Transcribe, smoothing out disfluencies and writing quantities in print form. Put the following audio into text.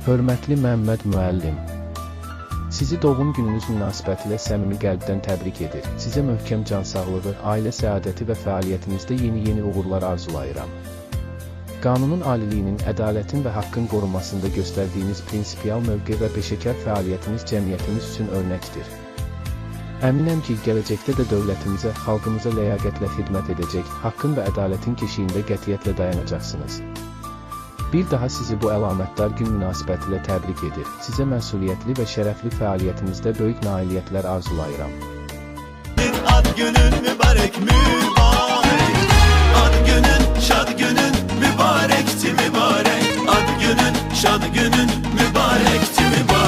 Hörmətli Məmməd müəllim, sizi doğum gününüz münasibətilə səmimi qəlbdən təbrik edir. Sizə möhkəm can sağlığı, ailə səadəti və fəaliyyətinizdə yeni uğurlar arzulayıram. Qanunun aliliyinin, ədalətin və haqqın qorunmasında göstərdiyiniz prinsipial mövqe və peşəkar fəaliyyətiniz cəmiyyətimiz üçün örnəkdir. Əminəm ki, gələcəkdə də dövlətimizə, xalqımıza ləyaqətlə xidmət edəcək, haqqın və ədalətin keşiyində qətiyyətlə dayanacaqsınız. Bir daha sizi bu əlamətdar gün münasibətilə təbrik edir. Sizə məsuliyyətli və şərəfli fəaliyyətinizdə böyük nailiyyətlər arzulayıram. Ad günün mübarek mübarek. Ad günün, şad günün mübarekti mübarek. Ad günün, şad günün mübarekti mübarek.